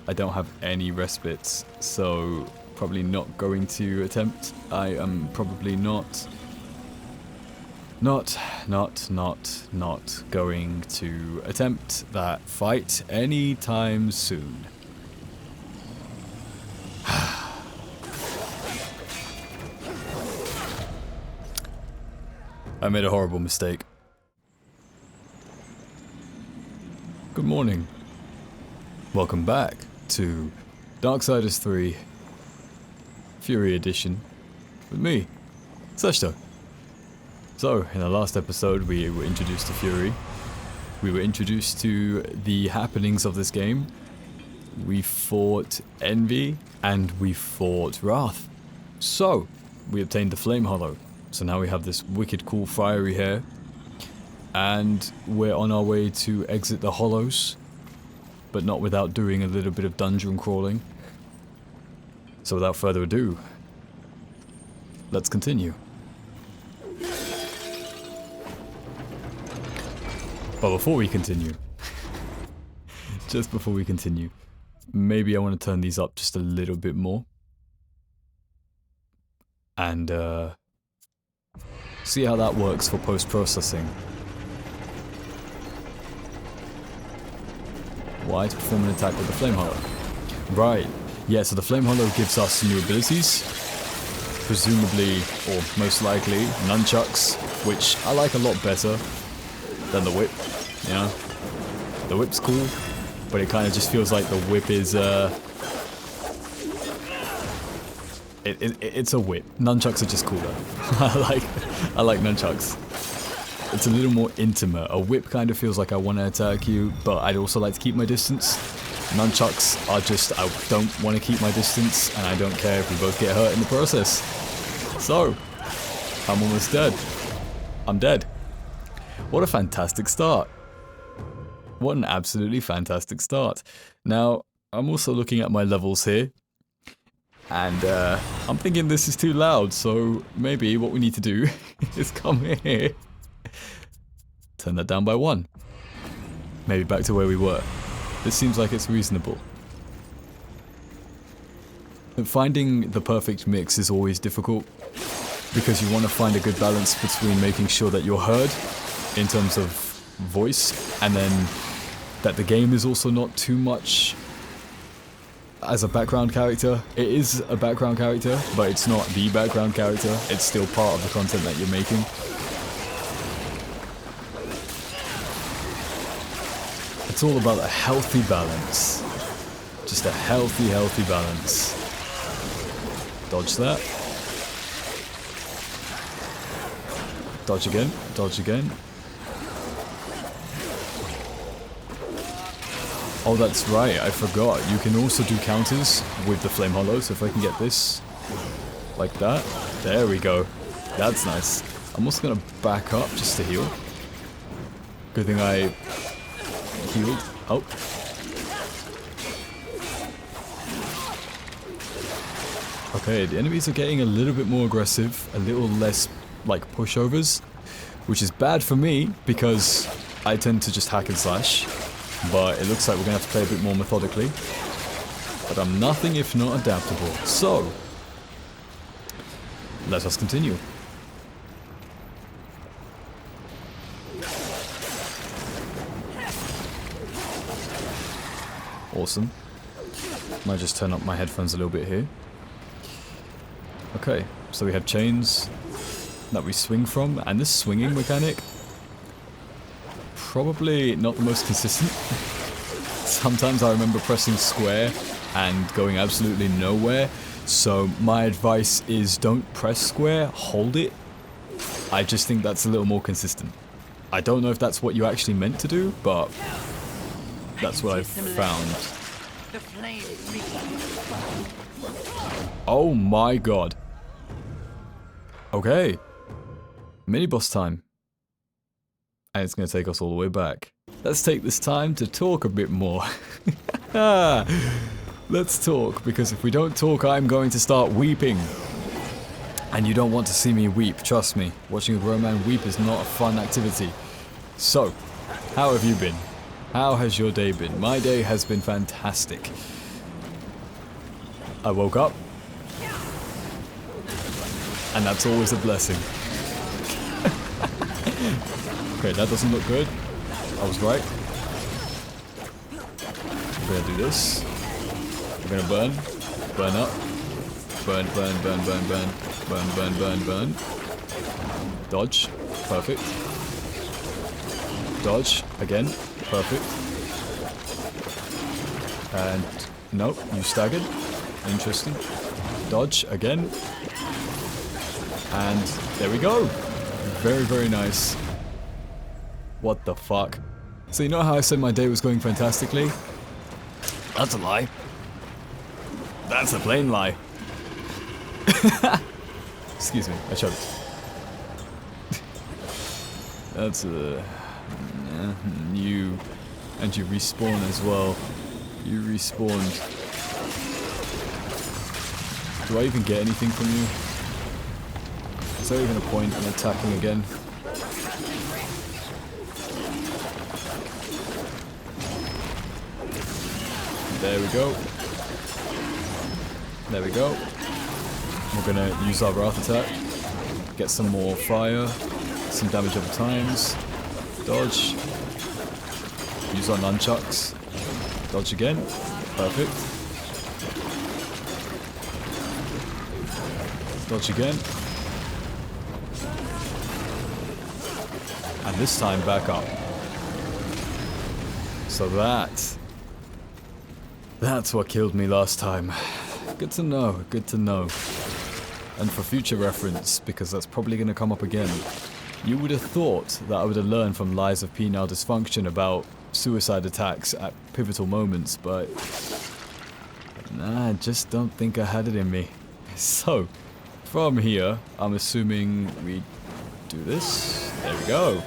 I don't have any respites, so probably not going to attempt. I am probably not going to attempt that fight anytime soon. I made a horrible mistake. Good morning. Welcome back to Darksiders 3 Fury Edition with me, Seshto. So, in the last episode we were introduced to Fury. We were introduced to the happenings of this game. We fought Envy and we fought Wrath. So, we obtained the Flame Hollow. So now we have this wicked cool fiery hair. And we're on our way to exit the hollows, but not without doing a little bit of dungeon crawling. So without further ado, let's continue. But before we continue, just before we continue, maybe I want to turn these up just a little bit more. And see how that works for post-processing. Why? To perform an attack with the Flame Hollow. Right. Yeah, so the Flame Hollow gives us new abilities. Presumably, or most likely, nunchucks, which I like a lot better than the whip. You know? The whip's cool, but it kind of just feels like the whip is, It's a whip. Nunchucks are just cooler. I like nunchucks. It's a little more intimate. A whip kind of feels like I want to attack you, but I'd also like to keep my distance. Nunchucks are just, I don't want to keep my distance, and I don't care if we both get hurt in the process. So, I'm almost dead. I'm dead. What a fantastic start. What an absolutely fantastic start. Now, I'm also looking at my levels here. And I'm thinking this is too loud, so maybe what we need to do is come here. Turn that down by 1. Maybe back to where we were. This seems like it's reasonable. Finding the perfect mix is always difficult, because you want to find a good balance between making sure that you're heard in terms of voice, and then that the game is also not too much as a background character. It is a background character, but it's not the background character. It's still part of the content that you're making. It's all about a healthy balance. Just a healthy balance. Dodge that. Dodge again. Dodge again. Oh, that's right, I forgot. You can also do counters with the Flame Hollow, so if I can get this like that. There we go. That's nice. I'm also going to back up just to heal. Good thing I healed. Oh. Okay, the enemies are getting a little bit more aggressive, a little less like pushovers, which is bad for me because I tend to just hack and slash. But it looks like we're going to have to play a bit more methodically. But I'm nothing if not adaptable. So, let us continue. Awesome. Might just turn up my headphones a little bit here. Okay, so we have chains that we swing from, and this swinging mechanic, probably not the most consistent. Sometimes I remember pressing square and going absolutely nowhere, so my advice is don't press square, hold it. I just think that's a little more consistent. I don't know if that's what you actually meant to do, but that's what I've found. Oh my god. Okay. Mini boss time. And it's going to take us all the way back. Let's take this time to talk a bit more. Let's talk, because if we don't talk, I'm going to start weeping. And you don't want to see me weep, trust me. Watching a grown man weep is not a fun activity. So, how have you been? How has your day been? My day has been fantastic. I woke up. And that's always a blessing. Okay, that doesn't look good. I was right. We're gonna do this. We're gonna burn. Burn up. Burn, burn, burn, burn, burn. Burn, burn, burn, burn. Dodge. Perfect. Dodge. Again. Perfect. And nope, you staggered. Interesting. Dodge again. And there we go. Very, very nice. What the fuck? So you know how I said my day was going fantastically? That's a lie. That's a plain lie. Excuse me, I choked. That's a... you... And you respawn as well. You respawned. Do I even get anything from you? Is there even a point in attacking again? There we go. There we go. We're gonna use our wrath attack. Get some more fire. Some damage over times. Dodge. Use our nunchucks. Dodge again. Perfect. Dodge again. And this time back up. So that's what killed me last time. Good to know, good to know. And for future reference, because that's probably going to come up again, you would have thought that I would have learned from Lies of Penile Dysfunction about suicide attacks at pivotal moments, but nah, I just don't think I had it in me. So, from here, I'm assuming we do this. There we go.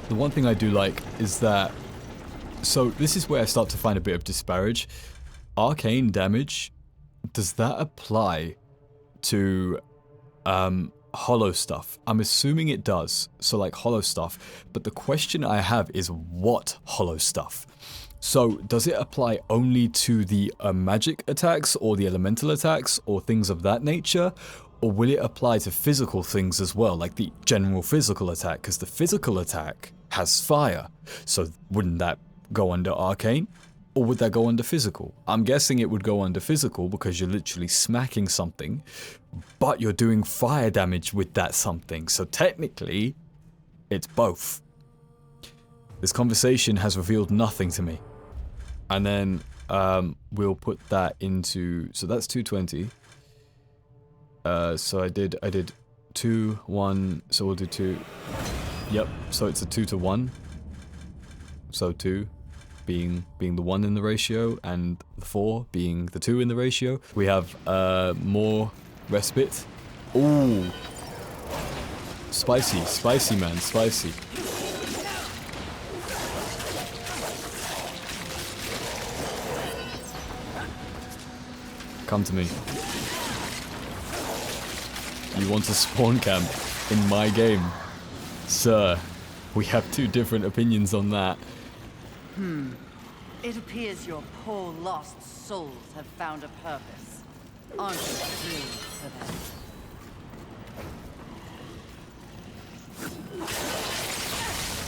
The one thing I do like is that, so this is where I start to find a bit of disparage. Arcane damage, does that apply to hollow stuff? I'm assuming it does, so like hollow stuff, but the question I have is what hollow stuff? So does it apply only to the magic attacks or the elemental attacks or things of that nature? Or will it apply to physical things as well, like the general physical attack? Because the physical attack has fire, so wouldn't that go under arcane? Or would that go under physical? I'm guessing it would go under physical because you're literally smacking something, but you're doing fire damage with that something, so technically, it's both. This conversation has revealed nothing to me. And then we'll put that into, so that's 220. So I did 2, 1, so we'll do 2. Yep, so it's a 2 to 1. So 2 being the 1 in the ratio, and the 4 being the 2 in the ratio. We have more respite. Ooh. Spicy, spicy man, spicy. Come to me. You want to spawn camp in my game? Sir, we have two different opinions on that. It appears your poor lost souls have found a purpose. Aren't you thrilled for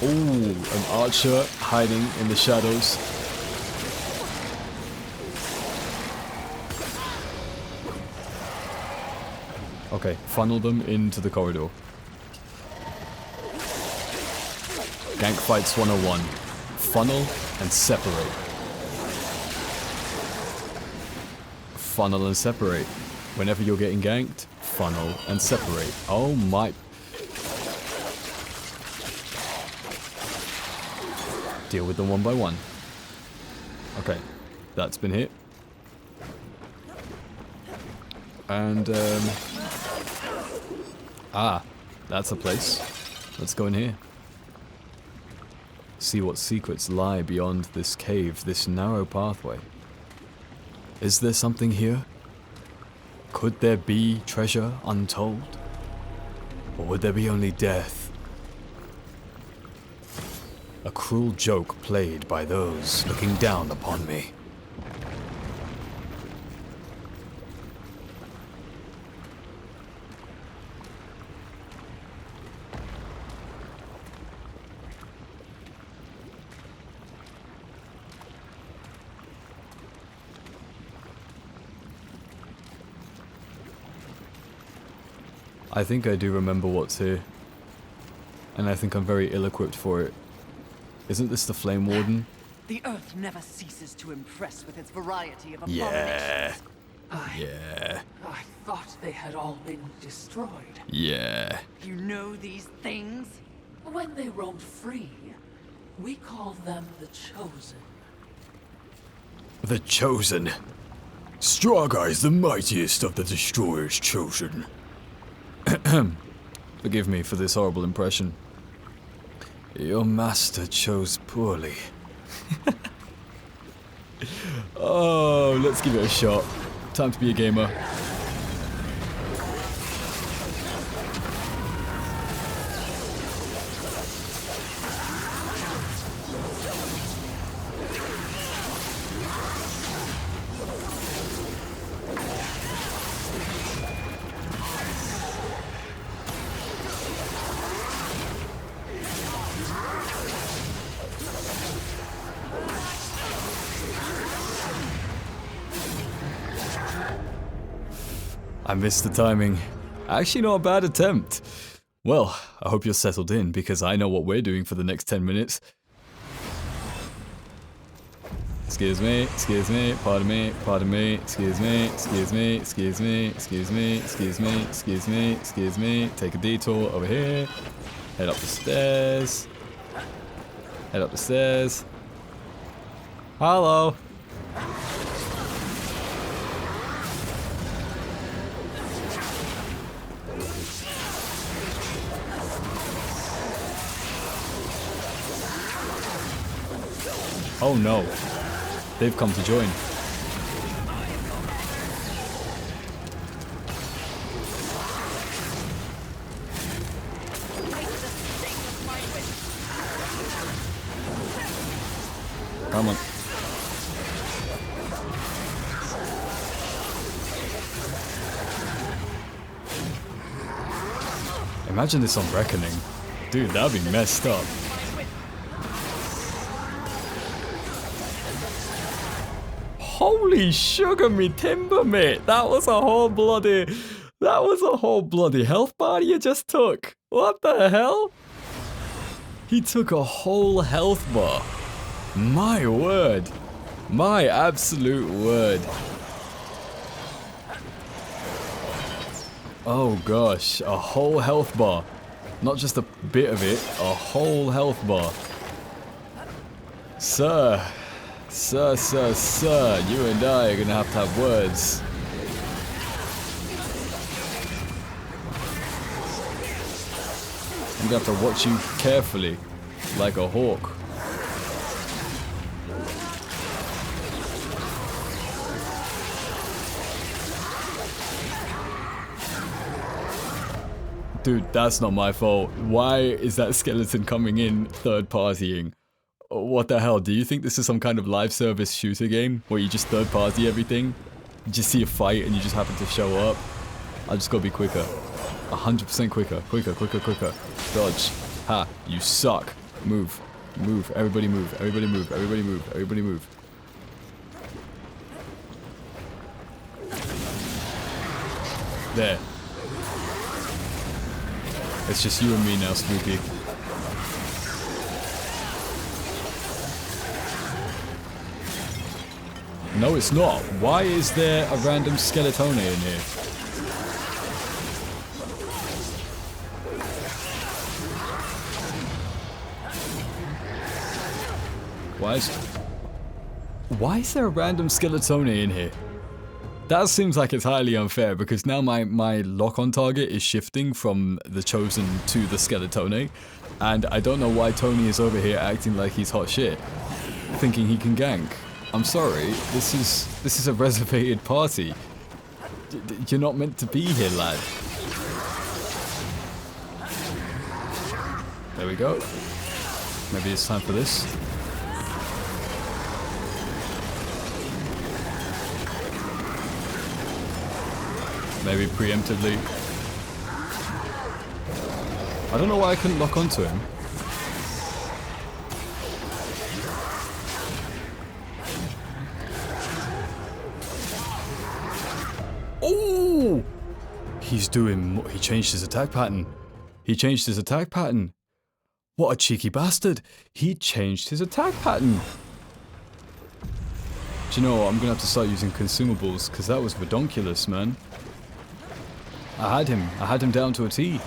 them? Ooh, an archer hiding in the shadows. Okay, funnel them into the corridor. Gank fights 101. Funnel and separate. Funnel and separate. Whenever you're getting ganked, funnel and separate. Oh my. Deal with them one by one. Okay, that's been hit. And, that's a place. Let's go in here. See what secrets lie beyond this cave, this narrow pathway. Is there something here? Could there be treasure untold? Or would there be only death? A cruel joke played by those looking down upon me. I think I do remember what's here. And I think I'm very ill-equipped for it. Isn't this the Flame Warden? The earth never ceases to impress with its variety of Yeah. abominations. I thought they had all been destroyed. Yeah. You know these things? When they roamed free, we called them the Chosen. The Chosen. Straga is the mightiest of the Destroyer's Chosen. Forgive me for this horrible impression. Your master chose poorly. Oh, let's give it a shot. Time to be a gamer. I missed the timing. Actually not a bad attempt. Well, I hope you're settled in because I know what we're doing for the next 10 minutes. Excuse me, pardon me, excuse me, take a detour over here, head up the stairs, hello. Oh no, they've come to join. Come on. Imagine this on Reckoning. Dude, that'd be messed up. Holy sugar me timber, mate! That was a whole bloody health bar you just took. What the hell? He took a whole health bar. My word. My absolute word. Oh gosh, a whole health bar. Not just a bit of it, a whole health bar. Sir, you and I are gonna have words. I'm gonna have to watch you carefully, like a hawk. Dude, that's not my fault. Why is that skeleton coming in third-partying? What the hell? Do you think this is some kind of live service shooter game where you just third-party everything? You just see a fight and you just happen to show up? I just gotta be quicker. 100% quicker. Quicker. Dodge. Ha, you suck. Move. Everybody move. Everybody move. There. It's just you and me now, Spooky. No, it's not. Why is there a random Skeletone in here? Why is there a random Skeletone in here? That seems like it's highly unfair because now my lock-on target is shifting from the Chosen to the Skeletone, and I don't know why Tony is over here acting like he's hot shit, thinking he can gank. I'm sorry, this is a reservated party. You're not meant to be here, lad. There we go. Maybe it's time for this. Maybe preemptively. I don't know why I couldn't lock onto him. Oh! He changed his attack pattern. He changed his attack pattern. What a cheeky bastard. He changed his attack pattern. Do you know what? I'm gonna have to start using consumables, because that was redonkulous, man. I had him down to a T.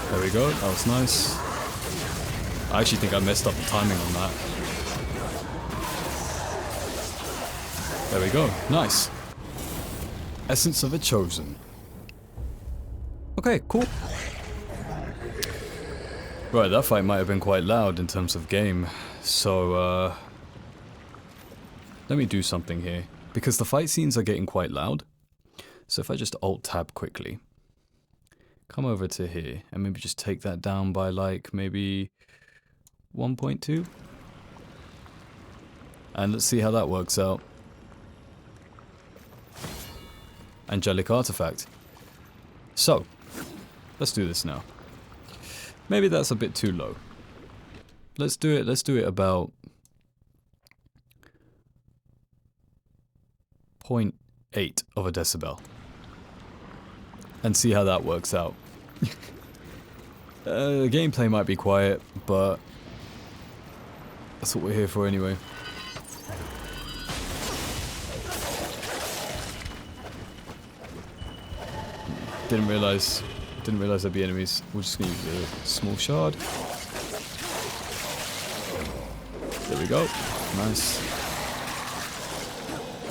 There we go, that was nice. I actually think I messed up the timing on that. There we go, nice. Essence of a Chosen. Okay, cool. Right, that fight might have been quite loud in terms of game. So, let me do something here. Because the fight scenes are getting quite loud. So if I just Alt-Tab quickly. Come over to here and maybe just take that down by like maybe 1.2. And let's see how that works out. Angelic Artifact. So, let's do this now. Maybe that's a bit too low. Let's do it about 0.8 of a decibel. And see how that works out. The gameplay might be quiet, but that's what we're here for anyway. Didn't realize there'd be enemies. We're just gonna use a small shard. There we go. Nice.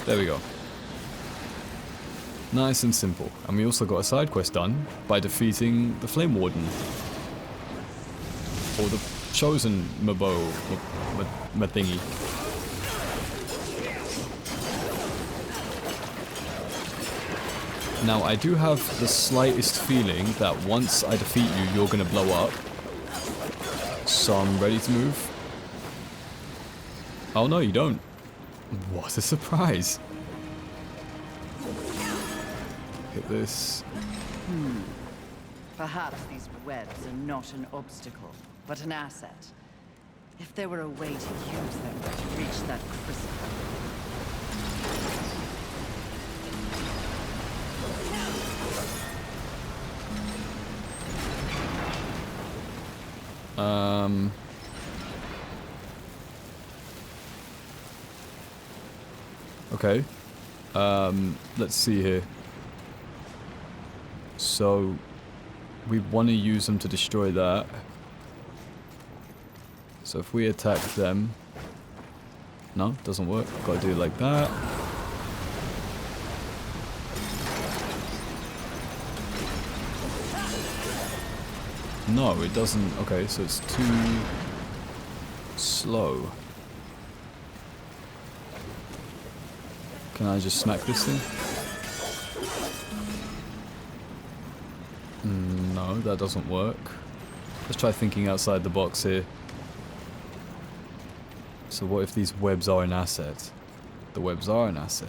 There we go. Nice and simple. And we also got a side quest done by defeating the Flame Warden. Or the Chosen Mabo thingy. Now, I do have the slightest feeling that once I defeat you, you're gonna blow up. So I'm ready to move. Oh no, you don't. What a surprise. Hit this. Perhaps these webs are not an obstacle, but an asset. If there were a way to use them to reach that crystal. Okay. Let's see here. So, we want to use them to destroy that. So if we attack them... No, doesn't work. Gotta do it like that. No, it doesn't. Okay, so it's too slow. Can I just smack this thing? No, that doesn't work. Let's try thinking outside the box here. So what if these webs are an asset? The webs are an asset.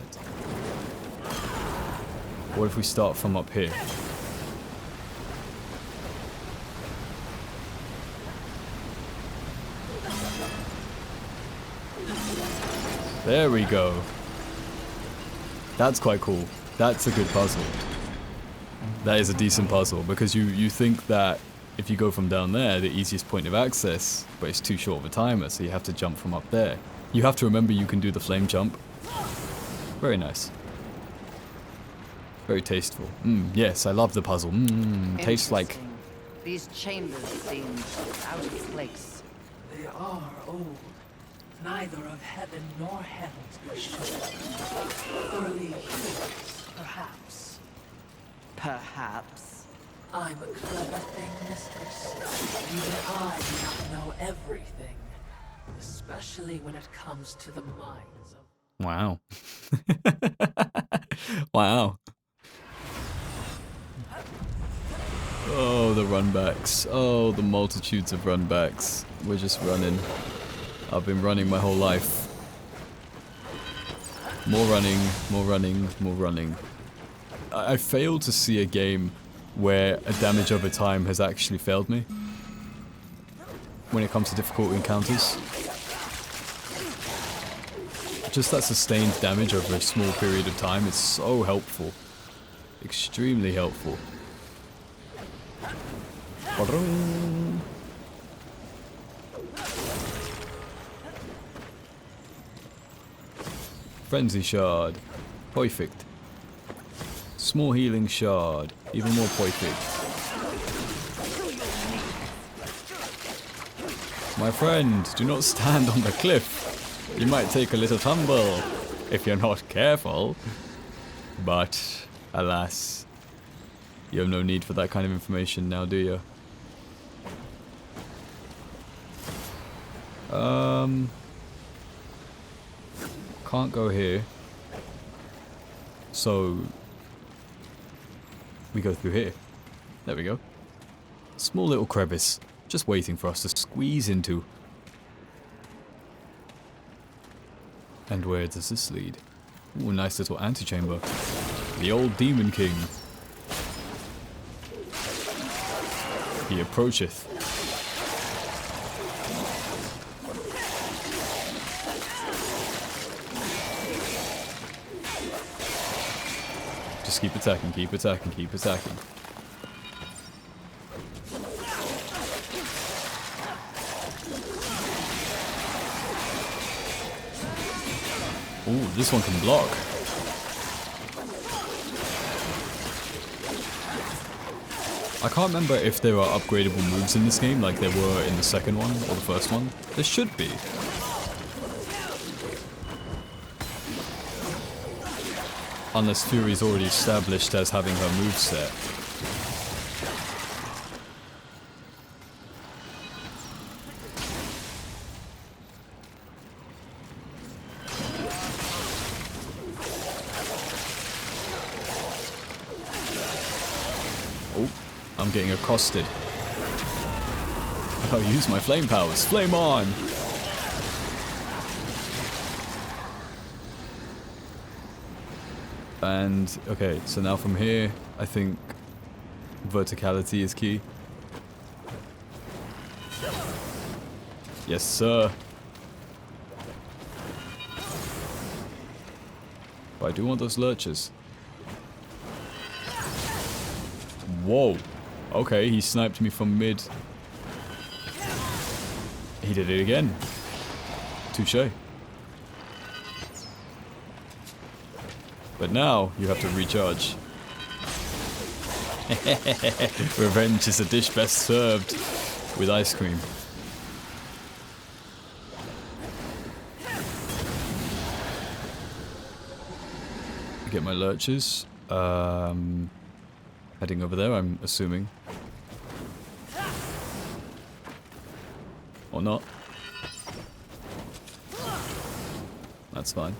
What if we start from up here? There we go. That's quite cool. That's a good puzzle. That is a decent puzzle, because you think that if you go from down there, the easiest point of access, but it's too short of a timer, so you have to jump from up there. You have to remember you can do the flame jump. Very nice. Very tasteful. Yes, I love the puzzle. Tastes like... These chambers seem out of place. They are old. Neither of heaven nor hell's machine. Early humans, perhaps. Perhaps. I'm a clever thing, mistress. Even I do not know everything. Especially when it comes to the minds of Wow. Wow. Oh, the runbacks. Oh, the multitudes of runbacks. We're just running. I've been running my whole life. More running, more running, more running. I failed to see a game where a damage over time has actually failed me when it comes to difficult encounters. Just that sustained damage over a small period of time is so helpful. Extremely helpful. Frenzy shard. Perfect. Small healing shard. Even more perfect. My friend, do not stand on the cliff. You might take a little tumble if you're not careful. But, alas, you have no need for that kind of information now, do you? Can't go here. So, we go through here. There we go. Small little crevice, just waiting for us to squeeze into. And where does this lead? Ooh, nice little antechamber. The old Demon King. He approacheth. Just keep attacking, keep attacking, keep attacking. Ooh, this one can block. I can't remember if there are upgradable moves in this game like there were in the second one or the first one. There should be. Unless Fury's already established as having her moveset. Oh, I'm getting accosted. I'll use my flame powers. Flame on! And, okay, so now from here, I think verticality is key. Yes, sir. But I do want those lurchers. Whoa. Okay, he sniped me from mid. He did it again. Touché. But now, you have to recharge. Revenge is a dish best served with ice cream. Get my lurchers. Heading over there, I'm assuming. Or not. That's fine.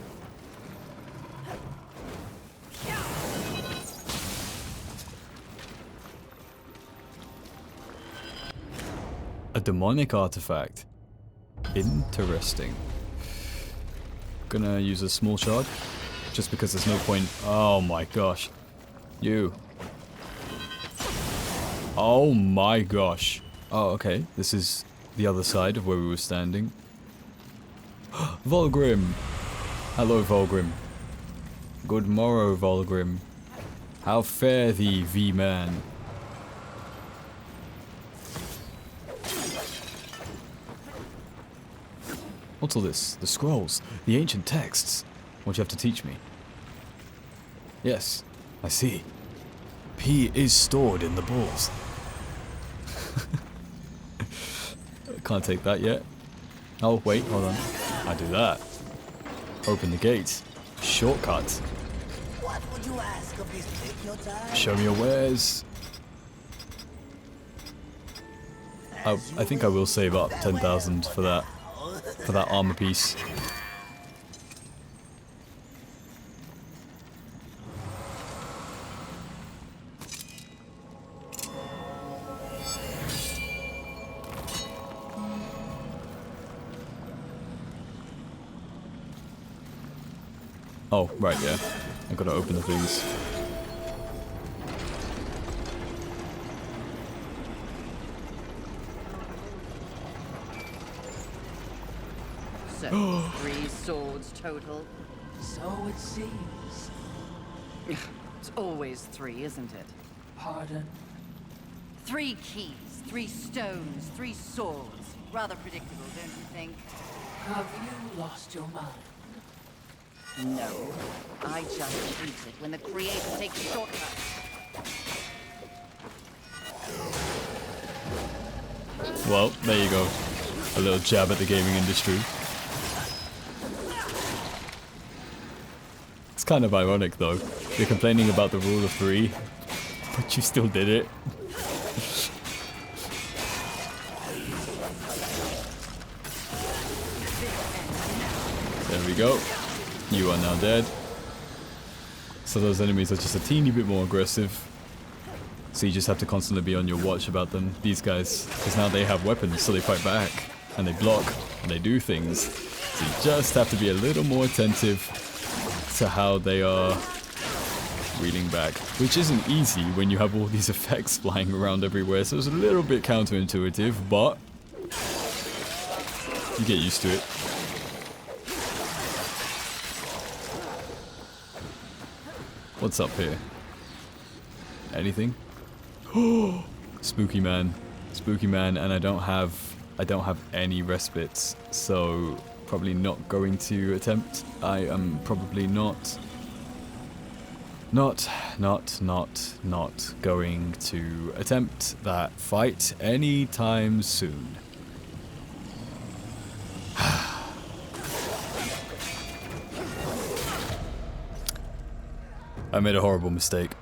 A demonic artifact. Interesting. Gonna use a small shard. Just because there's no point. Oh my gosh. You. Oh my gosh. Oh, okay. This is the other side of where we were standing. Volgrim. Hello, Volgrim. Good morrow, Volgrim. How fare thee, V-Man? What's all this? The scrolls, the ancient texts. What you have to teach me? Yes, I see. P is stored in the balls. Can't take that yet. Oh, wait, hold on. I do that. Open the gates. Shortcut. What would you ask of this bibliotime? Show me your wares. I think I will save up 10,000 for that armor piece. Oh, right, yeah. I gotta open the things. So, 3 swords total. So it seems. It's always 3, isn't it? Pardon? 3 keys, 3 stones, 3 swords. Rather predictable, don't you think? Have you lost your mind? No. I just hate it when the creator takes shortcuts. Well, there you go. A little jab at the gaming industry. It's kind of ironic though. You're complaining about the rule of 3, but you still did it. There we go. You are now dead. So those enemies are just a teeny bit more aggressive. So you just have to constantly be on your watch about them. These guys, because now they have weapons, so they fight back. And they block, and they do things. So you just have to be a little more attentive to how they are reeling back. Which isn't easy when you have all these effects flying around everywhere. So it's a little bit counterintuitive, but you get used to it. What's up here? Anything? Oh, spooky man, and I don't have any respites, so probably not going to attempt. I am probably not going to attempt that fight anytime soon. I made a horrible mistake.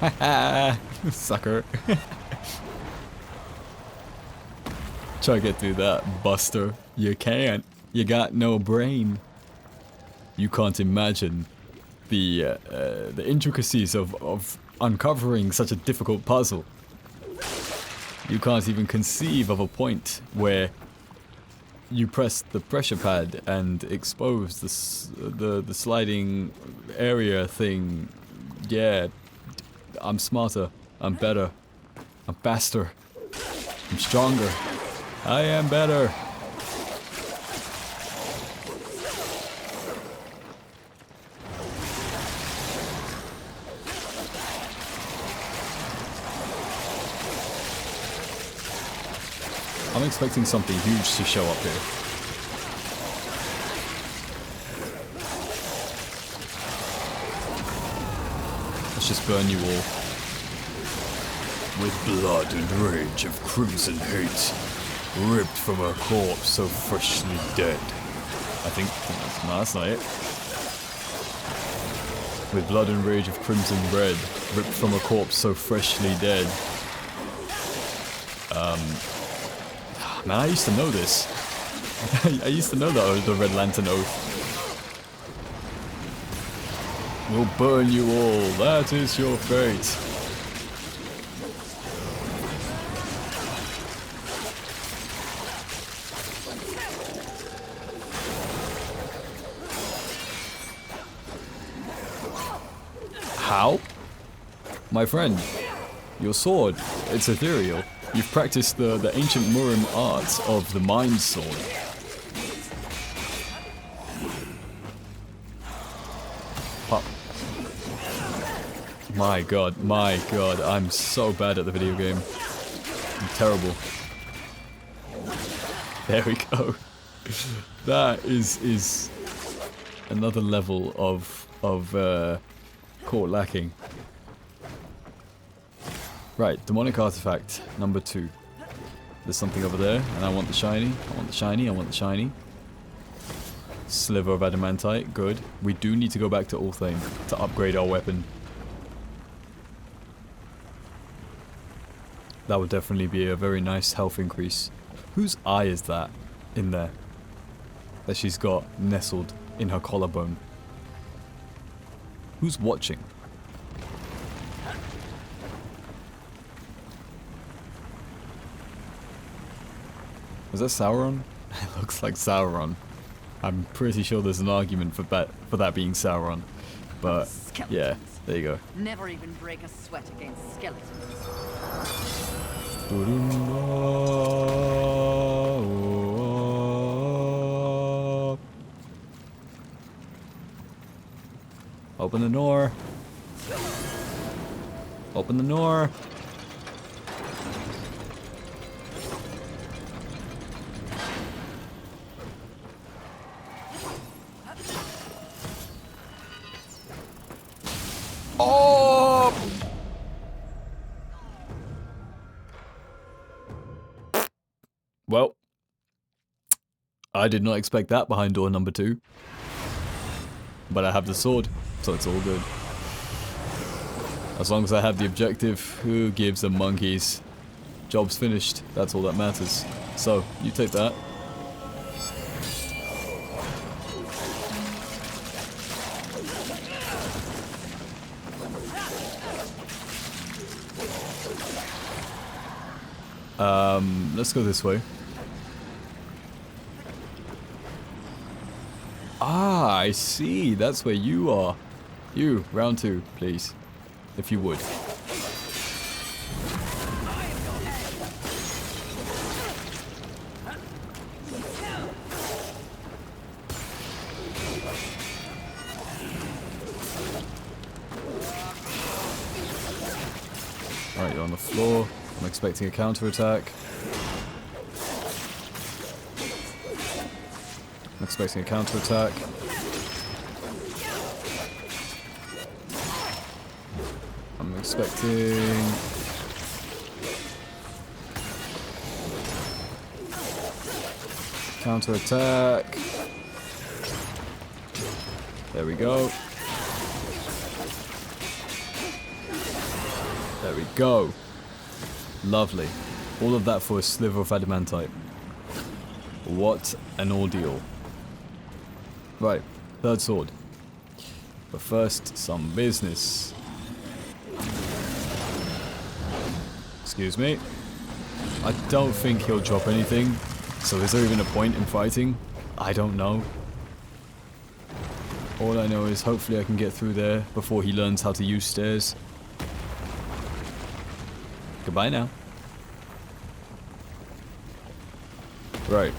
Haha, sucker. Try to get through that, Buster. You can't. You got no brain. You can't imagine the intricacies of uncovering such a difficult puzzle. You can't even conceive of a point where you press the pressure pad and expose the sliding area thing. Yeah, I'm smarter. I'm better. I'm faster. I'm stronger. I am better. I'm expecting something huge to show up here. Let's just burn you all. With blood and rage of crimson hate, ripped from a corpse so freshly dead. I think no, that's not it. With blood and rage of crimson red, ripped from a corpse so freshly dead. Man, I used to know this. I used to know that the Red Lantern Oath. We'll burn you all. That is your fate. How? My friend, your sword, it's ethereal. You've practiced the ancient Murim art of the Mind Sword. Pop. My god, I'm so bad at the video game. I'm terrible. There we go. That is another level of court lacking. Right, demonic artifact number 2. There's something over there, and I want the shiny. I want the shiny. I want the shiny. Sliver of adamantite, good. We do need to go back to Ulthane to upgrade our weapon. That would definitely be a very nice health increase. Whose eye is that in there? That she's got nestled in her collarbone. Who's watching? Is that Sauron? It looks like Sauron. I'm pretty sure there's an argument for that being Sauron. But yeah, there you go. Never even break a sweat against skeletons. Open the door. Open the door. Oh! Well, I did not expect that behind door number 2. But I have the sword, so it's all good. As long as I have the objective, who gives a monkeys? Job's finished, that's all that matters. So, you take that. Let's go this way. Ah, I see. That's where you are. You, round 2, please. If you would. Alright, you're on the floor. I'm expecting a counterattack. I'm expecting a counterattack. I'm expecting... counterattack. There we go. There we go. Lovely. All of that for a sliver of adamantite. What an ordeal. Right, third sword. But first, some business. Excuse me. I don't think he'll drop anything. So is there even a point in fighting? I don't know. All I know is hopefully I can get through there before he learns how to use stairs. Goodbye now. Right.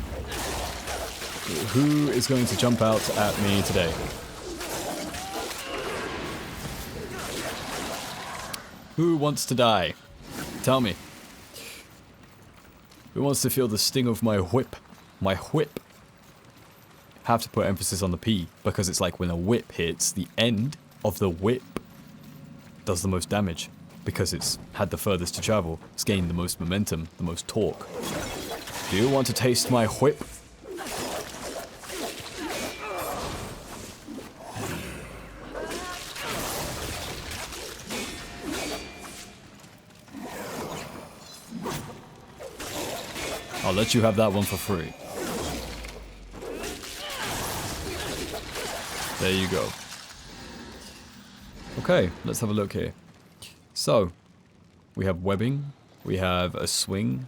Who is going to jump out at me today? Who wants to die? Tell me. Who wants to feel the sting of my whip? My whip. Have to put emphasis on the P, because it's like when a whip hits, the end of the whip does the most damage. Because it's had the furthest to travel. It's gained the most momentum, the most torque. Do you want to taste my whip? I'll let you have that one for free. There you go. Okay, let's have a look here. So, we have webbing, we have a swing.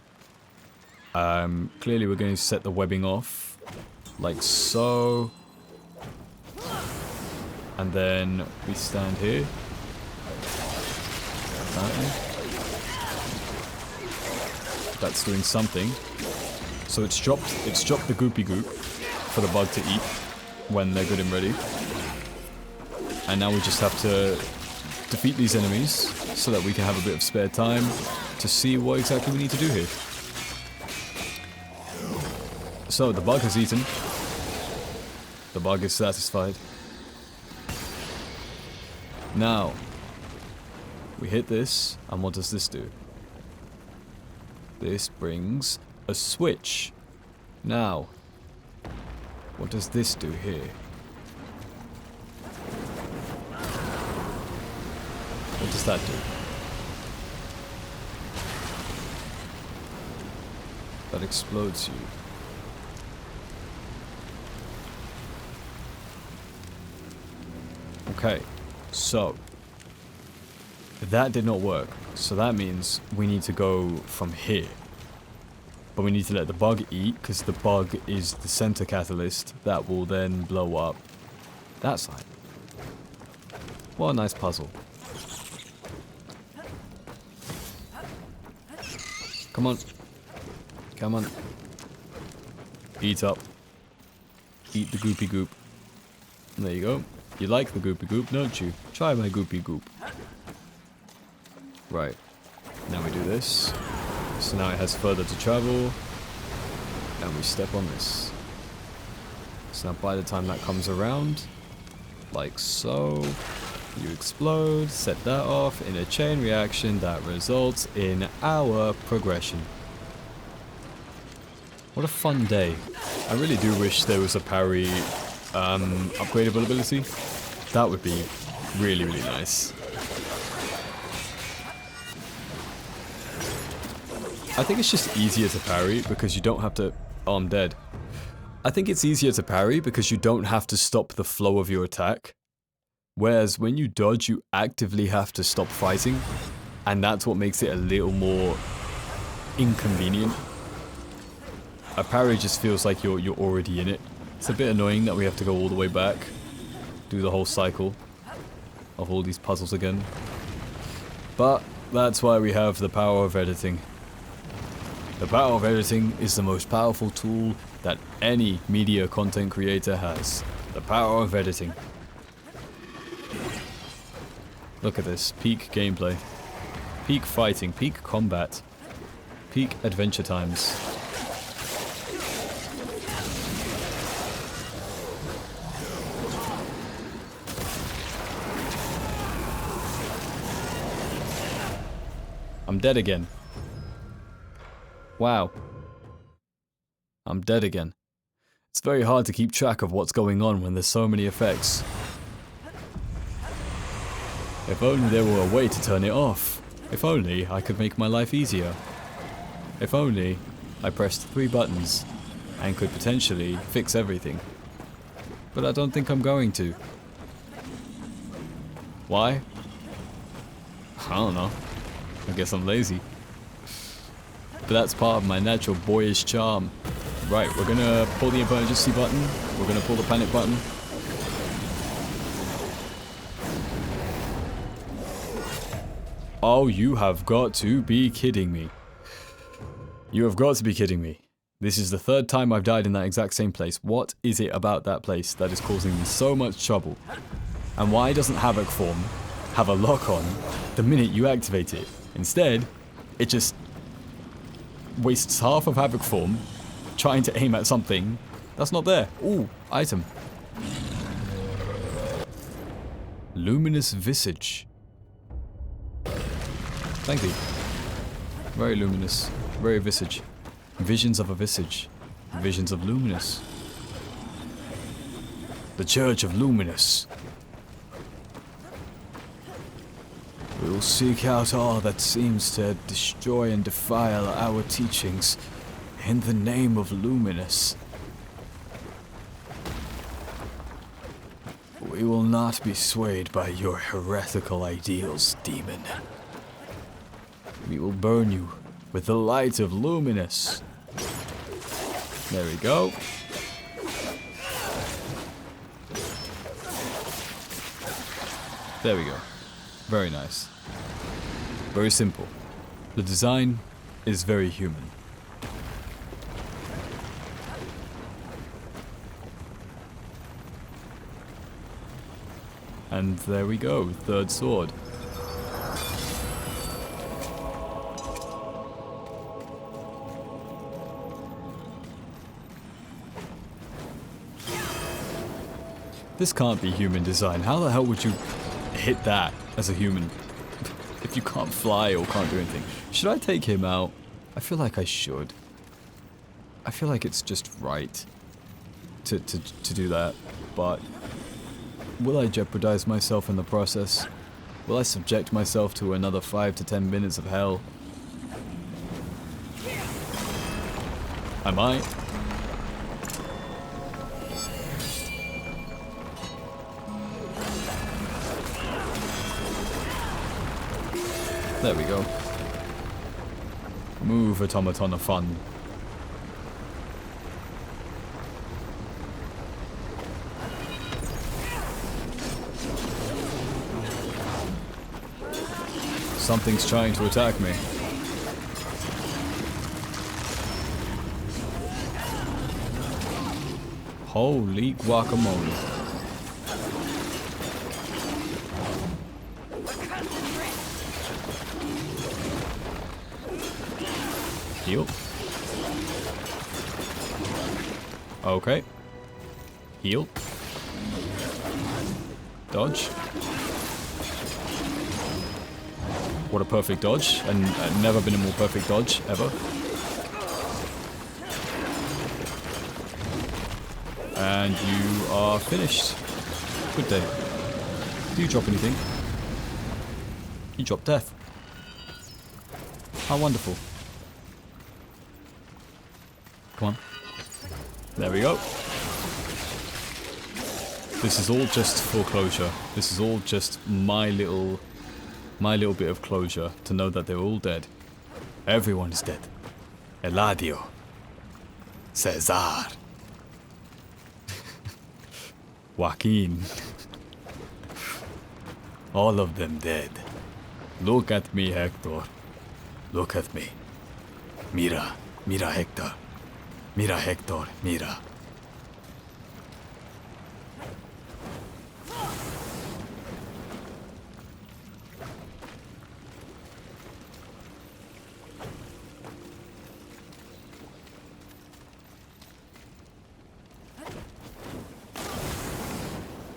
Clearly we're going to set the webbing off, like so. And then we stand here. That's doing something. So it's dropped the goopy goop for the bug to eat when they're good and ready. And now we just have to defeat these enemies so that we can have a bit of spare time to see what exactly we need to do here. So the bug has eaten. The bug is satisfied. Now, we hit this, and what does this do? This brings a switch. Now, what does this do here? What does that do? That explodes you. Okay, so that did not work. So that means we need to go from here. But we need to let the bug eat, because the bug is the center catalyst that will then blow up that side. What a nice puzzle. Come on. Come on. Eat up. Eat the goopy goop. There you go. You like the goopy goop, don't you? Try my goopy goop. Right. Now we do this. So now it has further to travel. And we step on this. So now by the time that comes around, like so, you explode, set that off in a chain reaction that results in our progression. What a fun day. I really do wish there was a parry upgradable ability. That would be really, really nice. I think it's just easier to parry because you don't have to... Oh, I'm dead. I think it's easier to parry because you don't have to stop the flow of your attack. Whereas when you dodge, you actively have to stop fighting. And that's what makes it a little more inconvenient. A parry just feels like you're already in it. It's a bit annoying that we have to go all the way back. Do the whole cycle of all these puzzles again. But that's why we have the power of editing. The power of editing is the most powerful tool that any media content creator has. The power of editing. Look at this. Peak gameplay. Peak fighting. Peak combat. Peak adventure times. I'm dead again. Wow. I'm dead again. It's very hard to keep track of what's going on when there's so many effects. If only there were a way to turn it off. If only I could make my life easier. If only I pressed 3 buttons and could potentially fix everything. But I don't think I'm going to. Why? I don't know. I guess I'm lazy. But that's part of my natural boyish charm. Right, we're gonna pull the emergency button. We're gonna pull the panic button. Oh, you have got to be kidding me. You have got to be kidding me. This is the 3rd time I've died in that exact same place. What is it about that place that is causing me so much trouble? And why doesn't Havoc Form have a lock on the minute you activate it? Instead, it just wastes half of Havoc Form trying to aim at something that's not there. Ooh, item. Luminous Visage. Thank you. Very luminous. Very visage. Visions of a visage. Visions of Luminous. The Church of Luminous. We will seek out all that seems to destroy and defile our teachings in the name of Luminous. We will not be swayed by your heretical ideals, demon. We will burn you with the light of Luminous. There we go. There we go. Very nice. Very simple. The design is very human. And there we go, 3rd sword. This can't be human design. How the hell would you hit that as a human if you can't fly or can't do anything? Should I take him out? I feel like I should. I feel like it's just right to do that, but will I jeopardize myself in the process? Will I subject myself to another 5 to 10 minutes of hell? I might. There we go. Move, automaton of fun. Something's trying to attack me. Holy guacamole. Heal. Okay. Heal. Dodge. What a perfect dodge, and never been a more perfect dodge, ever. And you are finished. Good day. Do you drop anything? You drop death. How wonderful. Come on. There we go. This is all just for closure. This is all just my little bit of closure to know that they're all dead. Everyone is dead. Eladio. Cesar. Joaquin. All of them dead. Look at me, Hector. Look at me. Mira. Mira, Hector. Mira, Hector. Mira.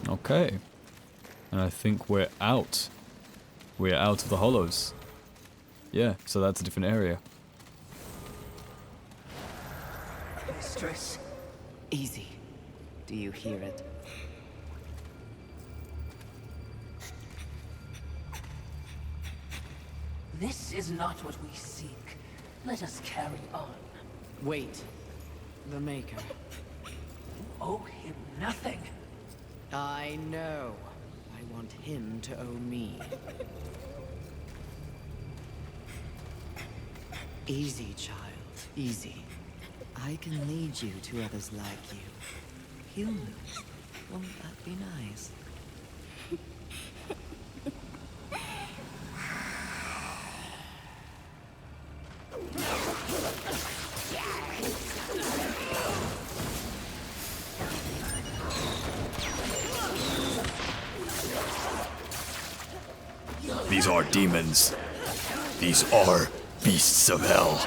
Okay. And I think we're out. We're out of the hollows. Yeah, so that's a different area. Mistress. Easy. Do you hear it? This is not what we seek. Let us carry on. Wait. The Maker. Owe him nothing. I know. I want him to owe me. Easy, child. Easy. I can lead you to others like you. Humans. Won't that be nice? These are demons. These are beasts of hell.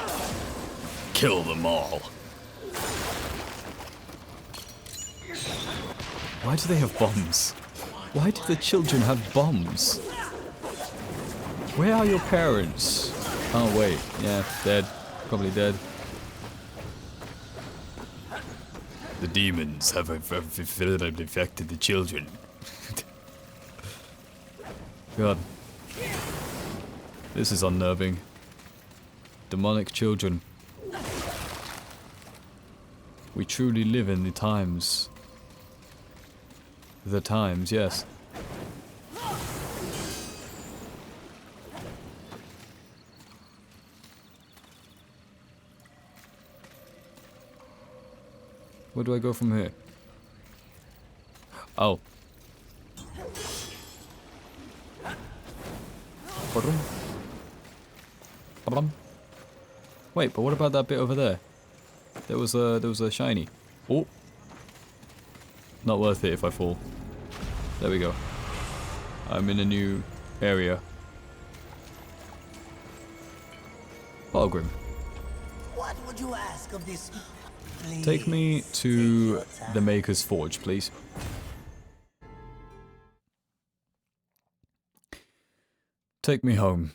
Kill them all. Why do they have bombs? Why do the children have bombs? Where are your parents? Oh wait, yeah, dead. Probably dead. The demons have infected the children. God. This is unnerving. Demonic children. We truly live in the times. The times, yes. Where do I go from here? Oh. Wait, but what about that bit over there? There was a shiny. Oh. Not worth it if I fall. There we go. I'm in a new area. Balgrim. What would you ask of this? Please, Take me take to your time. the Maker's Forge, please. Take me home.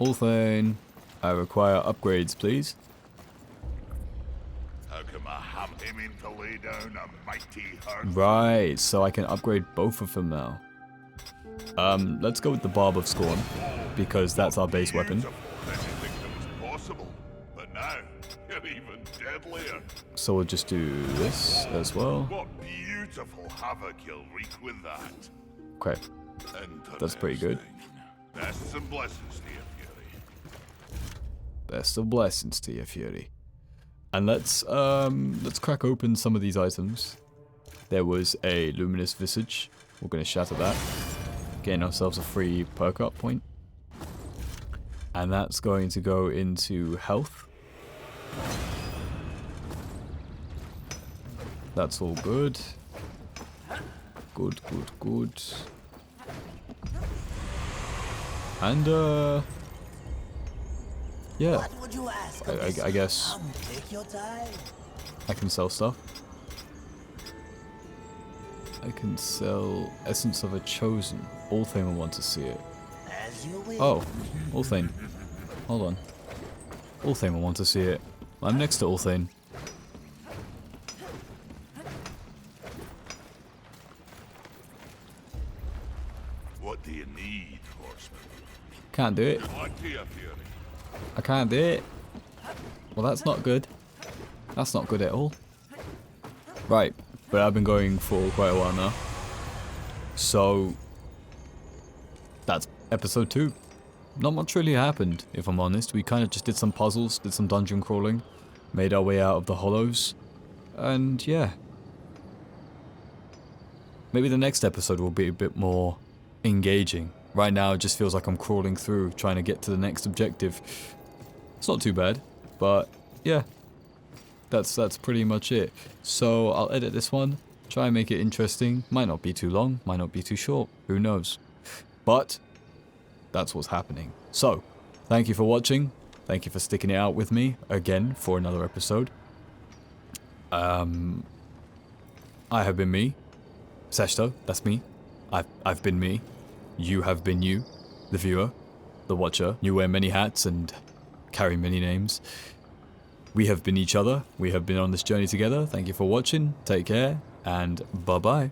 Ulthane, I require upgrades, please. How come I have him in to lay down a mighty hurt? Right, so I can upgrade both of them now. Let's go with the Barb of Scorn, because that's our base weapon. Years of anything that was possible, but now it later. So we'll just do this as well. What beautiful havoc you'll wreak with that. Okay, that's pretty good. Bests and blessings to you, Fury. Best of blessings to you, Fury. And let's crack open some of these items. There was a luminous visage. We're gonna shatter that. Getting ourselves a free perk up point. And that's going to go into health. That's all good. Good, good, good. And yeah, What would you ask of this? I guess Take your time. I can sell stuff. I can sell Essence of a Chosen. All thing will want to see it. As you will. Oh, all thing. Hold on. All thing will want to see it. I'm next to all thing. What do you need, horseman? Can't do it. What do you, Fury? I can't do it. Well, that's not good. That's not good at all. Right, but I've been going for quite a while now. So, that's episode 2. Not much really happened, if I'm honest. We kind of just did some puzzles, did some dungeon crawling, made our way out of the hollows, and yeah. Maybe the next episode will be a bit more engaging. Right now it just feels like I'm crawling through, trying to get to the next objective. It's not too bad, but yeah. That's pretty much it. So I'll edit this one, try and make it interesting. Might not be too long, might not be too short, who knows. But that's what's happening. So, thank you for watching. Thank you for sticking it out with me again for another episode. I have been me. Seshto, that's me. I've been me. You have been you, the viewer, the watcher. You wear many hats and carry many names. We have been each other. We have been on this journey together. Thank you for watching. Take care and bye-bye.